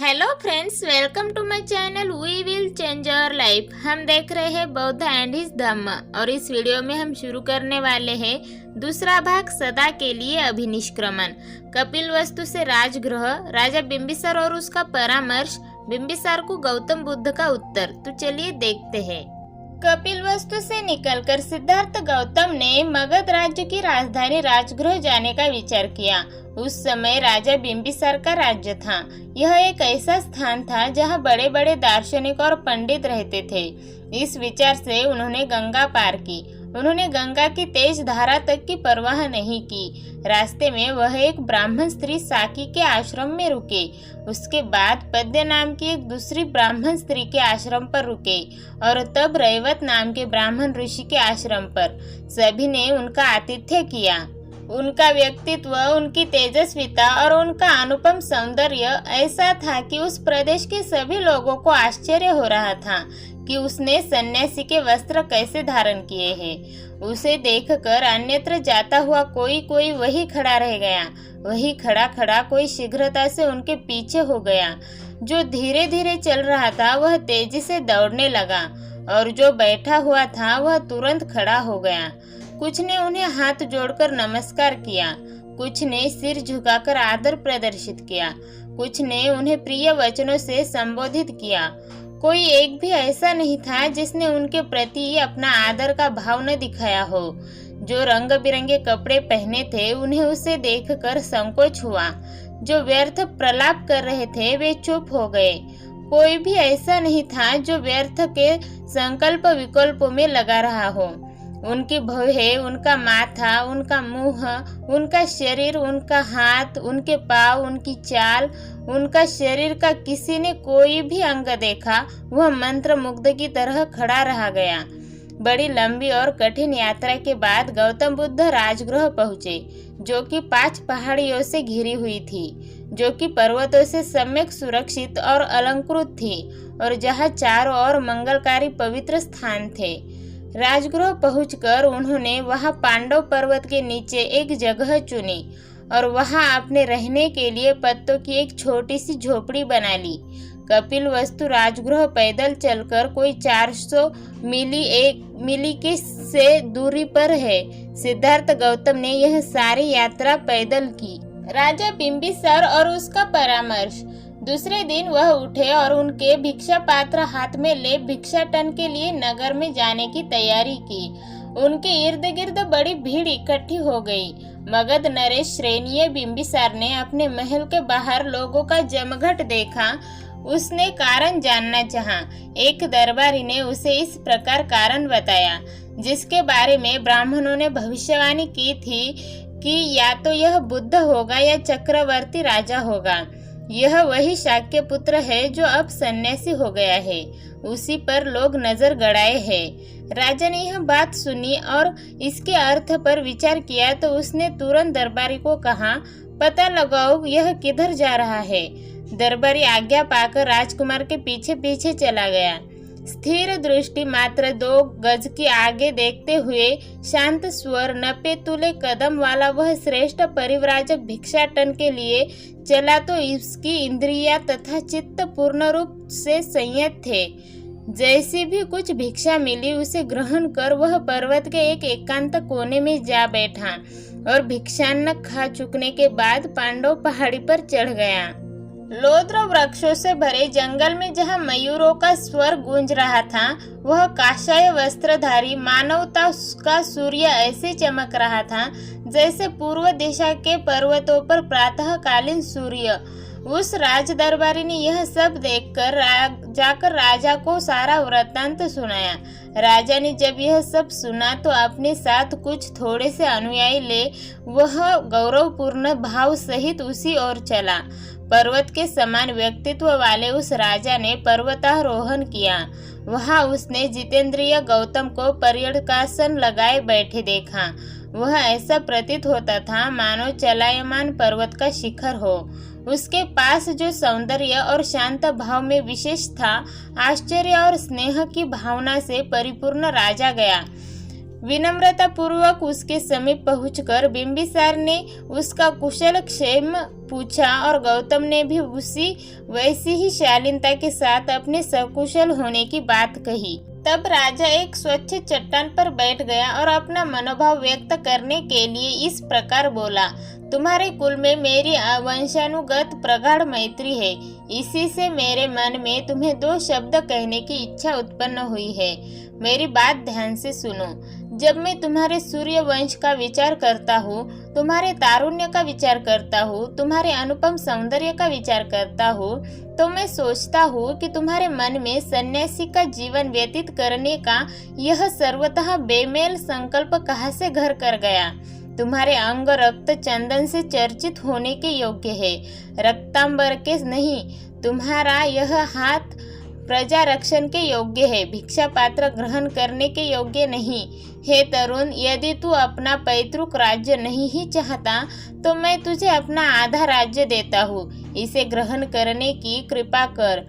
Hello friends, welcome to my channel we will change our life. हम देख रहे हैं बौद्ध एंड हिज धम्म और इस वीडियो में हम शुरू करने वाले हैं दूसरा भाग, सदा के लिए अभिनिष्क्रमण। कपिलवस्तु से राजगृह, राजा बिंबिसार और उसका परामर्श, बिंबिसार को गौतम बुद्ध का उत्तर। तो चलिए देखते हैं। कपिलवस्तु से निकलकर सिद्धार्थ गौतम ने मगध राज्य की राजधानी राजगृह जाने का विचार किया। उस समय राजा बिंबिसार का राज्य था। यह एक ऐसा स्थान था जहां बड़े बड़े दार्शनिक और पंडित रहते थे। इस विचार से उन्होंने गंगा पार की। उन्होंने गंगा की तेज धारा तक की परवाह नहीं की। रास्ते में वह एक ब्राह्मण स्त्री साकी के आश्रम में रुके। उसके बाद पद्य नाम की एक दूसरी ब्राह्मण स्त्री के आश्रम पर रुके और तब रैवत नाम के ब्राह्मण ऋषि के आश्रम पर। सभी ने उनका आतिथ्य किया। उनका व्यक्तित्व, उनकी तेजस्विता और उनका अनुपम सौंदर्य ऐसा था कि उस प्रदेश के सभी लोगों को आश्चर्य हो रहा था कि उसने सन्यासी के वस्त्र कैसे धारण किए हैं। उसे देखकर अन्यत्र जाता हुआ कोई वही खड़ा रह गया। वही खड़ा खड़ा कोई शीघ्रता से उनके पीछे हो गया। जो धीरे धीरे चल रहा था वह तेजी से दौड़ने लगा और जो बैठा हुआ था वह तुरंत खड़ा हो गया। कुछ ने उन्हें हाथ जोड़कर नमस्कार किया, कुछ ने सिर झुकाकर आदर प्रदर्शित किया, कुछ ने उन्हें प्रिय वचनों से संबोधित किया। कोई एक भी ऐसा नहीं था जिसने उनके प्रति अपना आदर का भाव न दिखाया हो। जो रंग बिरंगे कपड़े पहने थे उन्हें उसे देखकर संकोच हुआ। जो व्यर्थ प्रलाप कर रहे थे वे चुप हो गए। कोई भी ऐसा नहीं था जो व्यर्थ के संकल्प विकल्पों में लगा रहा हो। उनकी भौहें, उनका माथा, उनका मुंह, उनका शरीर, उनका हाथ, उनके पाँव, उनकी चाल, उनका शरीर का किसी ने कोई भी अंग देखा वह मंत्र मुग्ध की तरह खड़ा रह गया। बड़ी लंबी और कठिन यात्रा के बाद गौतम बुद्ध राजगृह पहुँचे, जो कि 5 पहाड़ियों से घिरी हुई थी, जो कि पर्वतों से सम्यक सुरक्षित और अलंकृत थी और जहाँ चारों ओर मंगलकारी पवित्र स्थान थे। राजगृह पहुंचकर उन्होंने वहां पांडव पर्वत के नीचे एक जगह चुनी और वहां अपने रहने के लिए पत्तों की एक छोटी सी झोपड़ी बना ली। कपिलवस्तु राजगृह पैदल चलकर कोई 400 मीली की से दूरी पर है। सिद्धार्थ गौतम ने यह सारी यात्रा पैदल की। राजा बिंबिसार और उसका परामर्श। दूसरे दिन वह उठे और उनके भिक्षा पात्र हाथ में ले भिक्षाटन के लिए नगर में जाने की तैयारी की। उनके इर्द गिर्द बड़ी भीड़ इकट्ठी हो गई। मगध नरेश श्रेणीय बिंबिसार ने अपने महल के बाहर लोगों का जमघट देखा। उसने कारण जानना चाहा। एक दरबारी ने उसे इस प्रकार कारण बताया, जिसके बारे में ब्राह्मणों ने भविष्यवाणी की थी कि या तो यह बुद्ध होगा या चक्रवर्ती राजा होगा। यह वही शाक्य पुत्र है जो अब सन्यासी हो गया है। उसी पर लोग नजर गड़ाए हैं। राजा ने यह बात सुनी और इसके अर्थ पर विचार किया तो उसने तुरंत दरबारी को कहा, पता लगाओ यह किधर जा रहा है। दरबारी आज्ञा पाकर राजकुमार के पीछे पीछे चला गया। स्थिर दृष्टि मात्र 2 गज की आगे देखते हुए शांत स्वर, नपे तुले कदम वाला वह श्रेष्ठ परिव्राजक भिक्षाटन के लिए चला तो इसकी इंद्रियां तथा चित्त पूर्ण रूप से संयत थे। जैसी भी कुछ भिक्षा मिली उसे ग्रहण कर वह पर्वत के एक एकांत कोने में जा बैठा और भिक्षान्न खा चुकने के बाद पांडव पहाड़ी पर चढ़ गया। लोद्र वृक्षों से भरे जंगल में जहाँ मयूरों का स्वर गूंज रहा था, वह काषाय वस्त्रधारी मानवता का सूर्य ऐसे चमक रहा था जैसे पूर्व दिशा के पर्वतों पर प्रातःकालीन सूर्य। उस राज दरबारी ने यह सब देखकर जाकर राजा को सारा वृत्तांत सुनाया। राजा ने जब यह सब सुना तो अपने साथ कुछ थोड़े से अनुयायी ले वह गौरवपूर्ण भाव सहित उसी ओर चला। पर्वत के समान व्यक्तित्व वाले उस राजा ने पर्वतारोहण किया। वहां उसने जितेंद्रिय गौतम को पर्यटकासन लगाए बैठे देखा। वह ऐसा प्रतीत होता था मानो चलायमान पर्वत का शिखर हो। उसके पास जो सौंदर्य और शांत भाव में विशेष था, आश्चर्य और स्नेह की भावना से परिपूर्ण राजा गया। विनम्रता पूर्वक उसके समीप पहुंचकर बिंबिसार ने उसका कुशल क्षेम पूछा और गौतम ने भी उसी वैसी ही शालीनता के साथ अपने सकुशल होने की बात कही। तब राजा एक स्वच्छ चट्टान पर बैठ गया और अपना मनोभाव व्यक्त करने के लिए इस प्रकार बोला। तुम्हारे कुल में मेरी वंशानुगत प्रगाढ़ मैत्री है। इसी से मेरे मन में तुम्हें दो शब्द कहने की इच्छा उत्पन्न हुई है। मेरी बात ध्यान से सुनो। जब मैं तुम्हारे सूर्य वंश का विचार करता हूँ, तुम्हारे तारुण्य का विचार करता हूँ, तुम्हारे अनुपम सौंदर्य का विचार करता हूँ, तो मैं सोचता हूँ कि तुम्हारे मन में सन्यासी का जीवन व्यतीत करने का यह सर्वतः बेमेल संकल्प कहाँ से घर कर गया। तुम्हारे अंग रक्त चंदन से चर्चित होने के योग्य है, रक्तांबर के नहीं। तुम्हारा यह हाथ प्रजा रक्षण के योग्य है, भिक्षा पात्र ग्रहण करने के योग्य नहीं। हे तरुण, यदि तू अपना पैतृक राज्य नहीं ही चाहता तो मैं तुझे अपना आधा राज्य देता हूँ, इसे ग्रहण करने की कृपा कर।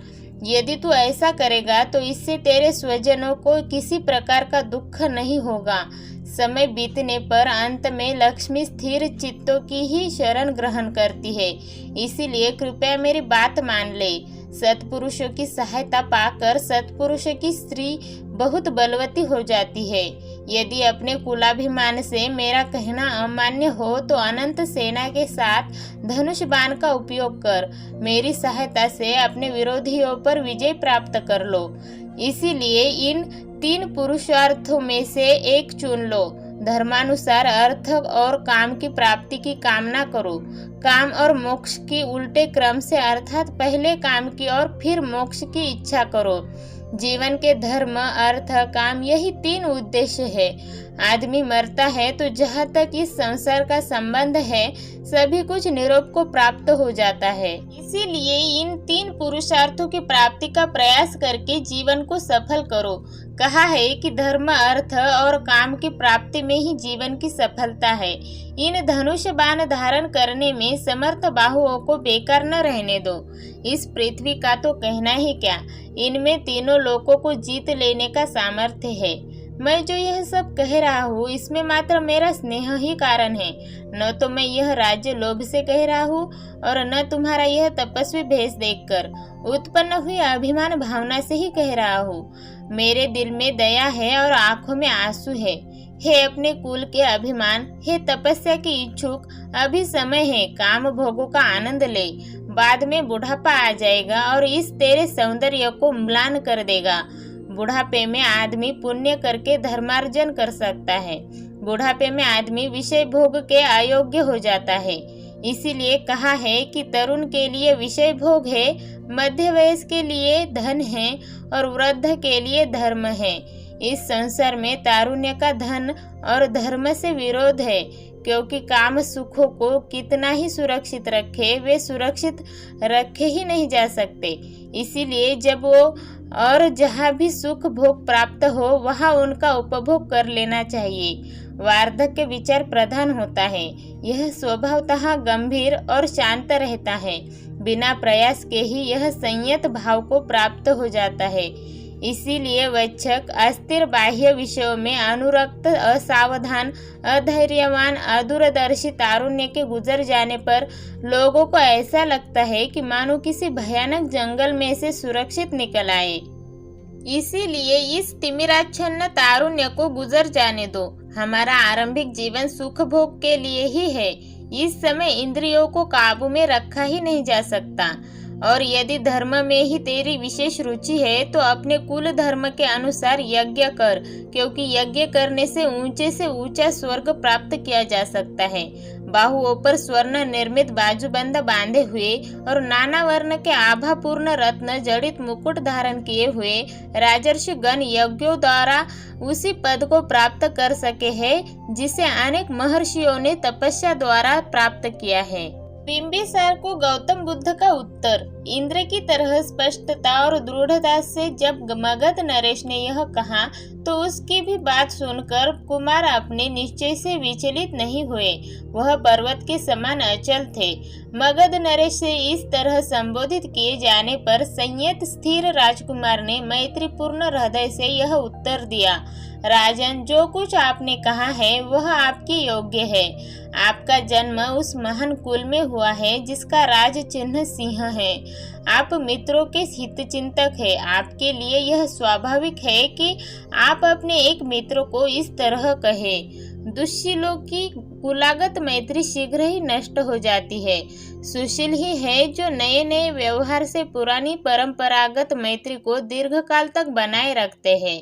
यदि तू ऐसा करेगा तो इससे तेरे स्वजनों को किसी प्रकार का दुख नहीं होगा। समय बीतने पर अंत में लक्ष्मी स्थिर चित्तों की ही शरण ग्रहण करती है, इसीलिए कृपया मेरी बात मान ले। सत्पुरुषों की सहायता पाकर सत्पुरुष की स्त्री बहुत बलवती हो जाती है। यदि अपने कुलाभिमान से मेरा कहना अमान्य हो तो अनंत सेना के साथ धनुष बाण का उपयोग कर मेरी सहायता से अपने विरोधियों पर विजय प्राप्त कर लो। इसीलिए इन 3 पुरुषार्थों में से एक चुन लो। धर्मानुसार अर्थ और काम की प्राप्ति की कामना करो। काम और मोक्ष की उल्टे क्रम से, अर्थात पहले काम की और फिर मोक्ष की इच्छा करो। जीवन के धर्म, अर्थ, काम, यही 3 उद्देश्य है। आदमी मरता है तो जहाँ तक इस संसार का संबंध है सभी कुछ निरोप को प्राप्त हो जाता है। इसीलिए इन 3 पुरुषार्थों की प्राप्ति का प्रयास करके जीवन को सफल करो। कहा है कि धर्म, अर्थ और काम की प्राप्ति में ही जीवन की सफलता है। इन धनुष बाण धारण करने में समर्थ बाहुओं को बेकार न रहने दो। इस पृथ्वी का तो कहना ही क्या, इनमें तीनों लोकों को जीत लेने का सामर्थ्य है। मैं जो यह सब कह रहा हूँ इसमें मात्र मेरा स्नेह ही कारण है। न तो मैं यह राज्य लोभ से कह रहा हूँ और न तुम्हारा यह तपस्वी भेष देखकर उत्पन्न हुई अभिमान भावना से ही कह रहा हूँ। मेरे दिल में दया है और आंखों में आंसू है। हे अपने कुल के अभिमान, हे तपस्या के इच्छुक, अभी समय है, काम भोगों का आनंद ले। बाद में बुढ़ापा आ जाएगा और इस तेरे सौंदर्य को म्लान कर देगा। बुढ़ापे में आदमी पुण्य करके धर्मार्जन कर सकता है। बुढ़ापे में आदमी विषय भोग के अयोग्य हो जाता है। इसीलिए कहा है कि तरुण के लिए विषय भोग है, मध्य वयस्क के लिए धन है और वृद्ध के लिए धर्म है। इस संसार में तारुण्य का धन और धर्म से विरोध है, क्योंकि काम सुखों को कितना ही सुरक्षित रखे वे सुरक्षित रखे ही नहीं जा सकते। इसीलिए जब वो और जहाँ भी सुख भोग प्राप्त हो वहाँ उनका उपभोग कर लेना चाहिए। वार्धक्य विचार प्रधान होता है, यह स्वभावतः गंभीर और शांत रहता है। बिना प्रयास के ही यह संयत भाव को प्राप्त हो जाता है। इसीलिए वच्छक अस्थिर बाह्य विषयों में अनुरक्त, असावधान, अधैर्यवान, अदूरदर्शी तारुण्य के गुजर जाने पर लोगों को ऐसा लगता है कि मानो किसी भयानक जंगल में से सुरक्षित निकल आए। इसीलिए इस तिमिराच्छन्न तारुण्य को गुजर जाने दो। हमारा आरंभिक जीवन सुख भोग के लिए ही है। इस समय इंद्रियों को काबू में रखा ही नहीं जा सकता। और यदि धर्म में ही तेरी विशेष रुचि है तो अपने कुल धर्म के अनुसार यज्ञ कर, क्योंकि यज्ञ करने से ऊंचा स्वर्ग प्राप्त किया जा सकता है। बाहुओं पर स्वर्ण निर्मित बाजूबंद बांधे हुए और नाना वर्ण के आभापूर्ण रत्न जड़ित मुकुट धारण किए हुए राजर्षि गण यज्ञों द्वारा उसी पद को प्राप्त कर सके हैं जिसे अनेक महर्षियों ने तपस्या द्वारा प्राप्त किया है। बिंबिसार को गौतम बुद्ध का उत्तर। इंद्र की तरह स्पष्टता और दृढ़ता से जब मगध नरेश ने यह कहा तो उसकी भी बात सुनकर कुमार अपने निश्चय से विचलित नहीं हुए। वह पर्वत के समान अचल थे। मगध नरेश से इस तरह संबोधित किए जाने पर संयत स्थिर राजकुमार ने मैत्रीपूर्ण हृदय से यह उत्तर दिया। राजन, जो कुछ आपने कहा है वह आपके योग्य है। आपका जन्म उस महान कुल में हुआ है जिसका राज चिन्ह सिंह है। आप मित्रों के हितचिंतक है। आपके लिए यह स्वाभाविक है कि आप अपने एक मित्र को इस तरह कहे। दुष्शीलों की कुलागत मैत्री शीघ्र ही नष्ट हो जाती है। सुशील ही है जो नए नए व्यवहार से पुरानी परंपरागत मैत्री को दीर्घकाल तक बनाए रखते हैं।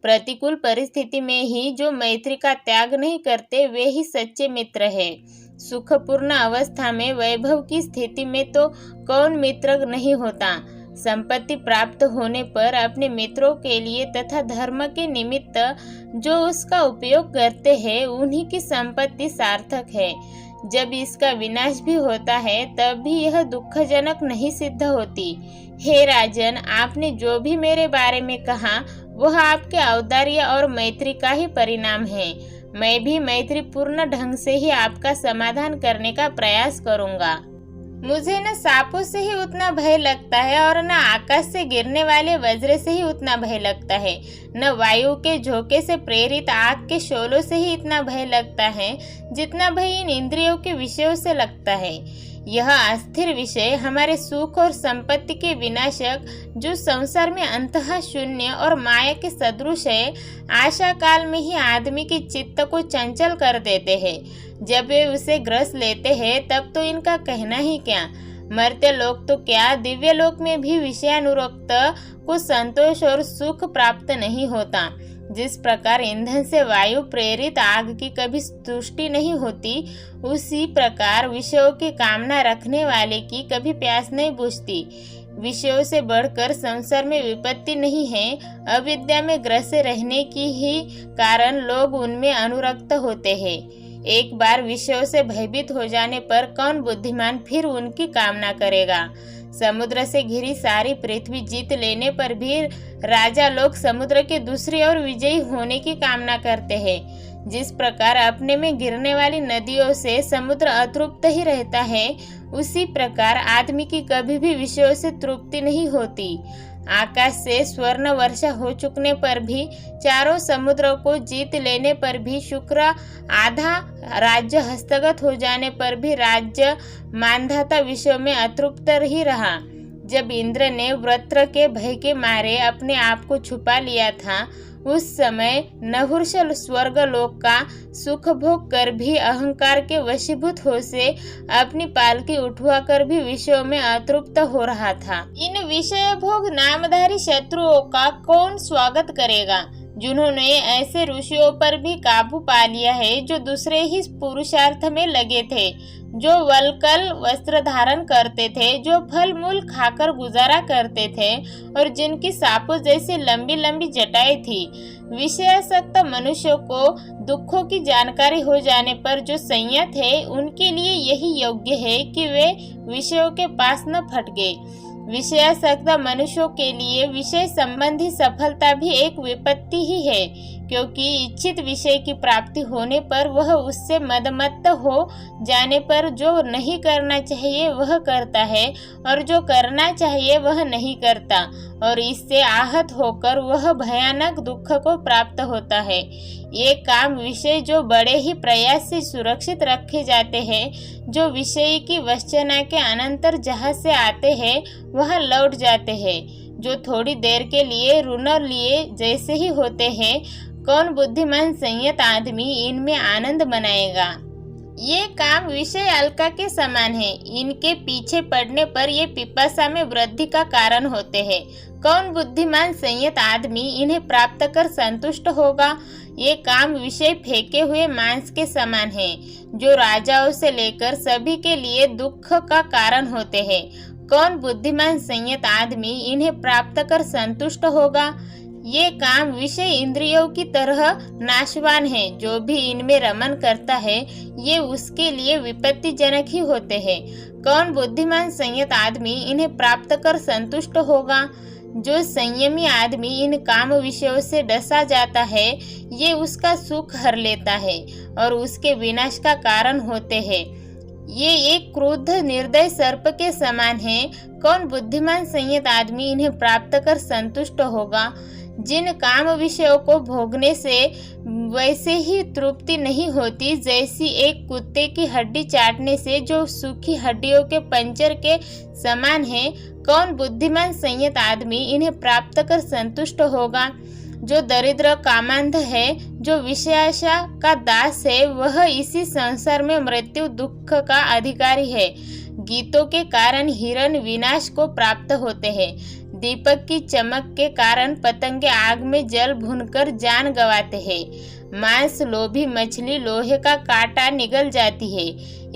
प्रतिकूल परिस्थिति में ही जो मैत्री का त्याग नहीं करते वे ही सच्चे मित्र हैं। सुखपूर्ण अवस्था में वैभव की स्थिति में तो कौन मित्र नहीं होता। संपत्ति प्राप्त होने पर अपने मित्रों के लिए तथा धर्म के निमित्त जो उसका उपयोग करते हैं उन्हीं की संपत्ति सार्थक है। जब इसका विनाश भी होता है तब भी यह दुखजनक नहीं सिद्ध होती। हे राजन, आपने जो भी मेरे बारे में कहा वह आपके औदार्य और मैत्री का ही परिणाम है। मैं भी मैत्रीपूर्ण ढंग से ही आपका समाधान करने का प्रयास करूंगा। मुझे न सांपों से ही उतना भय लगता है और न आकाश से गिरने वाले वज्र से ही उतना भय लगता है, न वायु के झोंके से प्रेरित आग के शोलों से ही इतना भय लगता है जितना भय इन इंद्रियों के विषयों से लगता है। यह अस्थिर विषय हमारे सुख और संपत्ति के विनाशक, जो संसार में अंतः शून्य और माया के सदृश है, आशा काल में ही आदमी के चित्त को चंचल कर देते हैं। जब वे उसे ग्रस लेते हैं तब तो इनका कहना ही क्या। मर्त्य लोक तो क्या, दिव्य लोक में भी विषयानुरक्त को संतोष और सुख प्राप्त नहीं होता। जिस प्रकार ईंधन से वायु प्रेरित आग की कभी तुष्टि नहीं होती, उसी प्रकार विषयों की कामना रखने वाले की कभी प्यास नहीं बुझती। विषयों से बढ़कर संसार में विपत्ति नहीं है। अविद्या में ग्रसे रहने की ही कारण लोग उनमें अनुरक्त होते हैं। एक बार विषयों से भयभीत हो जाने पर कौन बुद्धिमान फिर उनकी कामना करेगा। समुद्र से घिरी सारी पृथ्वी जीत लेने पर भी राजा लोग समुद्र के दूसरी ओर विजयी होने की कामना करते हैं। जिस प्रकार अपने में गिरने वाली नदियों से समुद्र अतृप्त ही रहता है, उसी प्रकार आदमी की कभी भी विषयों से तृप्ति नहीं होती। आकाश से स्वर्ण वर्षा हो चुकने पर भी, चारों समुद्रों को जीत लेने पर भी, शुक्र आधा राज्य हस्तगत हो जाने पर भी राज्य मानधाता विषयों में अतृप्त ही रहा। जब इंद्र ने वृत्र के भय के मारे अपने आप को छुपा लिया था, उस समय नहुष स्वर्ग लोक का सुख भोग कर भी अहंकार के वशीभूत हो से अपनी पालकी उठवा कर भी विषयों में अतृप्त हो रहा था। इन विषय भोग नामधारी शत्रुओं का कौन स्वागत करेगा, जिन्होंने ऐसे ऋषियों पर भी काबू पा लिया है जो दूसरे ही पुरुषार्थ में लगे थे, जो वलकल वस्त्र धारण करते थे, जो फल मूल खाकर गुजारा करते थे और जिनकी सांपों जैसी लंबी लंबी जटाएं थी। विषयासक्त मनुष्यों को दुखों की जानकारी हो जाने पर जो संयत है, उनके लिए यही योग्य है कि वे विषयों के पास न फटके। विषयासक्त मनुष्यों के लिए विषय संबंधी सफलता भी एक विपत्ति ही है, क्योंकि इच्छित विषय की प्राप्ति होने पर वह उससे मदमत्त हो जाने पर जो नहीं करना चाहिए वह करता है और जो करना चाहिए वह नहीं करता, और इससे आहत होकर वह भयानक दुख को प्राप्त होता है। ये काम विषय जो बड़े ही प्रयास से सुरक्षित रखे जाते हैं, जो विषय की वंचना के अनंतर जहाँ से आते हैं वह लौट जाते हैं, जो थोड़ी देर के लिए ऋण लिए जैसे ही होते हैं, कौन बुद्धिमान संयत आदमी इनमें आनंद मनाएगा। ये काम विषय अलका के समान है। इनके पीछे पड़ने पर ये पिपासा में वृद्धि का कारण होते हैं। कौन बुद्धिमान संयत आदमी इन्हें प्राप्त कर संतुष्ट होगा। ये काम विषय फेंके हुए मांस के समान है, जो राजाओं से लेकर सभी के लिए दुख का कारण होते हैं। कौन बुद्धिमान संयत आदमी इन्हें प्राप्त कर संतुष्ट होगा। ये काम विषय इंद्रियों की तरह नाशवान है। जो भी इनमें रमन करता है, ये उसके लिए विपत्तिजनक ही होते हैं। कौन बुद्धिमान संयत आदमी इन्हें प्राप्त कर संतुष्ट होगा। जो संयमी आदमी इन काम विषयों से डसा जाता है, ये उसका सुख हर लेता है और उसके विनाश का कारण होते हैं। ये एक क्रोध निर्दय सर्प के समान है। कौन बुद्धिमान संयत आदमी इन्हें प्राप्त कर संतुष्ट होगा। जिन काम विषयों को भोगने से वैसे ही तृप्ति नहीं होती जैसी एक कुत्ते की हड्डी चाटने से जो सूखी हड्डियों के पंचर के समान है, कौन बुद्धिमान संयत आदमी इन्हें प्राप्त कर संतुष्ट होगा? जो दरिद्र कामांध है, जो विषयाशा का दास है, वह इसी संसार में मृत्यु दुख का अधिकारी है। गीतों के कारण हिरण विनाश को प्राप्त होते हैं। दीपक की चमक के कारण पतंगे आग में जल भूनकर जान गंवाते हैं। मांस लोभी मछली लोहे का कांटा निगल जाती है।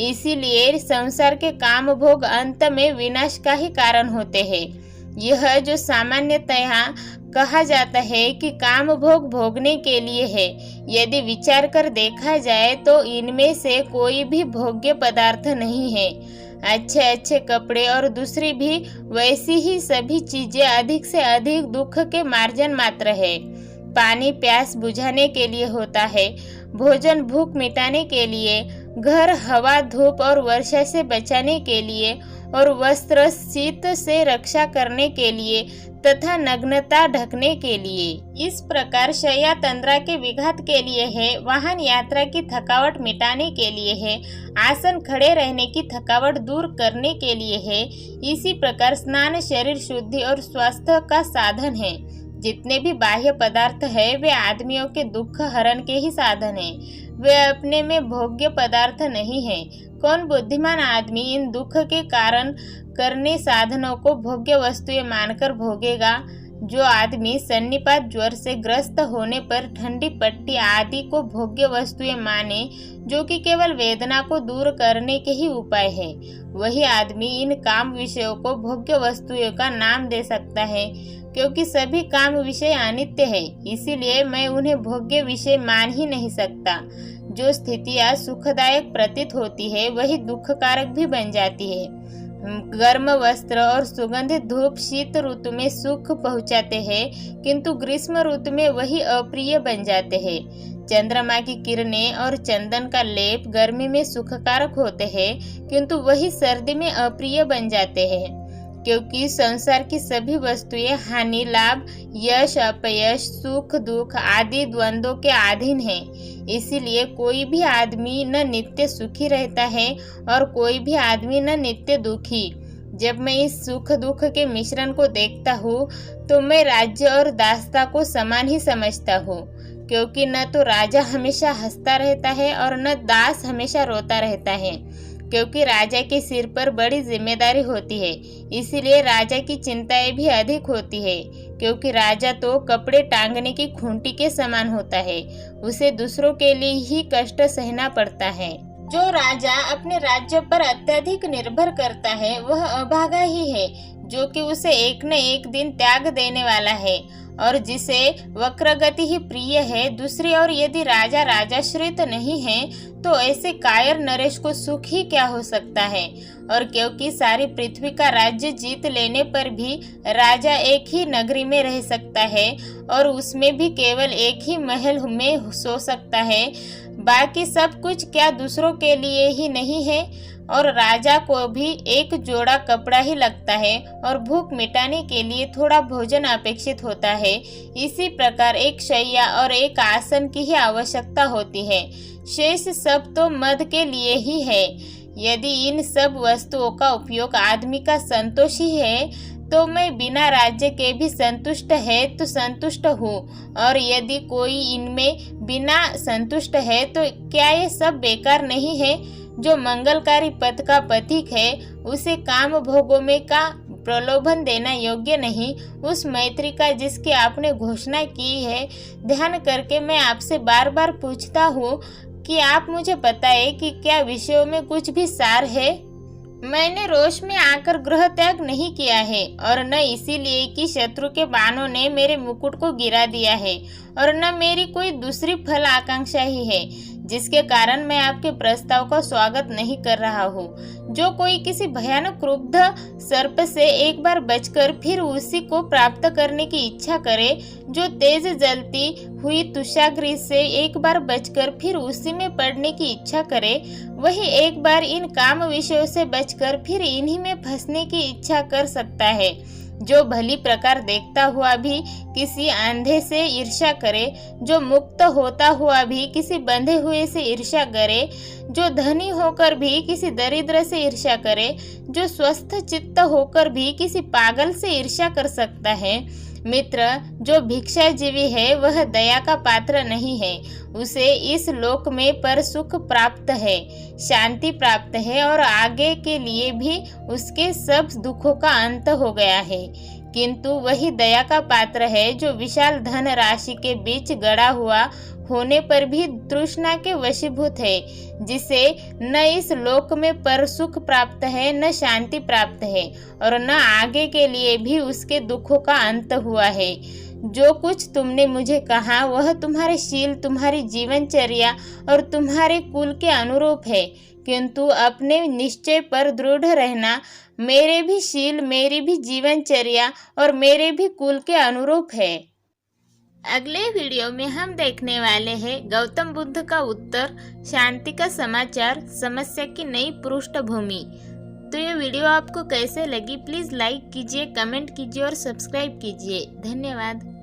इसीलिए संसार के काम भोग अंत में विनाश का ही कारण होते हैं। यह जो सामान्यतया कहा जाता है कि काम भोग भोगने के लिए है, यदि विचार कर देखा जाए तो इनमें से कोई भी भोग्य पदार्थ नहीं है। अच्छे अच्छे कपड़े और दूसरी भी वैसी ही सभी चीजें अधिक से अधिक दुख के मार्जन मात्र है। पानी प्यास बुझाने के लिए होता है, भोजन भूख मिटाने के लिए, घर हवा धूप और वर्षा से बचाने के लिए, और वस्त्र शीत से रक्षा करने के लिए तथा नग्नता ढकने के लिए। इस प्रकार शय्या तंद्रा के विघात के लिए है, वाहन यात्रा की थकावट मिटाने के लिए है, आसन खड़े रहने की थकावट दूर करने के लिए है। इसी प्रकार स्नान शरीर शुद्धि और स्वास्थ्य का साधन है। जितने भी बाह्य पदार्थ है वे आदमियों के दुख हरण के ही साधन है, वे अपने में भोग्य पदार्थ नहीं है। कौन बुद्धिमान आदमी इन दुख के कारण करने साधनों को भोग्य वस्तुएं मानकर भोगेगा? जो आदमी सन्निपात ज्वर से ग्रस्त होने पर ठंडी पट्टी आदि को भोग्य वस्तुएं माने, जो कि केवल वेदना को दूर करने के ही उपाय है, वही आदमी इन काम विषयों को भोग्य वस्तुओं का नाम दे सकता है। क्योंकि सभी काम विषय अनित्य है, इसीलिए मैं उन्हें भोग्य विषय मान ही नहीं सकता। जो स्थितियां सुखदायक प्रतीत होती है वही दुखकारक भी बन जाती है। गर्म वस्त्र और सुगंधित धूप शीत ऋतु में सुख पहुंचाते हैं, किंतु ग्रीष्म ऋतु में वही अप्रिय बन जाते हैं। चंद्रमा की किरणें और चंदन का लेप गर्मी में सुखकारक होते हैं, किंतु वही सर्दी में अप्रिय बन जाते हैं। क्योंकि संसार की सभी वस्तुएं हानि लाभ यश अपयश सुख दुख आदि द्वंद्वों के अधीन है। इसीलिए कोई भी आदमी न नित्य सुखी रहता है और कोई भी आदमी न नित्य दुखी। जब मैं इस सुख दुख के मिश्रण को देखता हूँ तो मैं राज्य और दासता को समान ही समझता हूँ, क्योंकि न तो राजा हमेशा हंसता रहता है और न दास हमेशा रोता रहता है। क्योंकि राजा के सिर पर बड़ी जिम्मेदारी होती है, इसीलिए राजा की चिंताएं भी अधिक होती है। क्योंकि राजा तो कपड़े टांगने की खूंटी के समान होता है, उसे दूसरों के लिए ही कष्ट सहना पड़ता है। जो राजा अपने राज्य पर अत्यधिक निर्भर करता है वह अभागा ही है, जो कि उसे एक न एक दिन त्याग देने वाला है और जिसे वक्रगति ही प्रिय है। दूसरी ओर यदि राजा राजाश्रित नहीं है तो ऐसे कायर नरेश को सुख ही क्या हो सकता है। और क्योंकि सारी पृथ्वी का राज्य जीत लेने पर भी राजा एक ही नगरी में रह सकता है और उसमें भी केवल एक ही महल में सो सकता है, बाकी सब कुछ क्या दूसरों के लिए ही नहीं है? और राजा को भी एक जोड़ा कपड़ा ही लगता है और भूख मिटाने के लिए थोड़ा भोजन अपेक्षित होता है। इसी प्रकार एक शैया और एक आसन की ही आवश्यकता होती है, शेष सब तो मद के लिए ही है। यदि इन सब वस्तुओं का उपयोग आदमी का संतोष ही है तो मैं बिना राज्य के भी संतुष्ट है तो संतुष्ट हूँ, और यदि कोई इनमें बिना संतुष्ट है तो क्या ये सब बेकार नहीं है? जो मंगलकारी पथ का पथिक है उसे काम भोगों में का प्रलोभन देना योग्य नहीं। उस मैत्री का जिसकी आपने घोषणा की है ध्यान करके मैं आपसे बार बार पूछता हूँ कि आप मुझे बताएं कि क्या विषयों में कुछ भी सार है? मैंने रोष में आकर गृह त्याग नहीं किया है और न इसीलिए कि शत्रु के बाणों ने मेरे मुकुट को गिरा दिया है, और न मेरी कोई दूसरी फल आकांक्षा ही है जिसके कारण मैं आपके प्रस्ताव का स्वागत नहीं कर रहा हूँ। जो कोई किसी भयानक क्रुद्ध सर्प से एक बार बचकर फिर उसी को प्राप्त करने की इच्छा करे, जो तेज जलती हुई तुषाग्नि से एक बार बचकर फिर उसी में पड़ने की इच्छा करे, वही एक बार इन काम विषयों से बचकर फिर इन्हीं में फंसने की इच्छा कर सकता है। जो भली प्रकार देखता हुआ भी किसी अंधे से ईर्ष्या करे, जो मुक्त होता हुआ भी किसी बंधे हुए से ईर्ष्या करे, जो धनी होकर भी किसी दरिद्र से ईर्ष्या करे, जो स्वस्थ चित्त होकर भी किसी पागल से ईर्ष्या कर सकता है। मित्र, जो भिक्षाजीवी है वह दया का पात्र नहीं है। उसे इस लोक में पर सुख प्राप्त है, शांति प्राप्त है और आगे के लिए भी उसके सब दुखों का अंत हो गया है। किंतु वही दया का पात्र है जो विशाल धन राशि के बीच गड़ा हुआ होने पर भी तृष्णा के वशीभूत है, जिसे न इस लोक में पर सुख प्राप्त है, न शांति प्राप्त है और न आगे के लिए भी उसके दुखों का अंत हुआ है। जो कुछ तुमने मुझे कहा वह तुम्हारे शील, तुम्हारी जीवनचर्या और तुम्हारे कुल के अनुरूप है, किंतु अपने निश्चय पर दृढ़ रहना। मेरे भी शील, मेरी भी जीवनचर्या और मेरे भी कुल के अनुरूप है। अगले वीडियो में हम देखने वाले हैं गौतम बुद्ध का उत्तर, शांति का समाचार, समस्या की नई पृष्ठभूमि। तो ये वीडियो आपको कैसे लगी प्लीज़ लाइक कीजिए, कमेंट कीजिए और सब्सक्राइब कीजिए। धन्यवाद।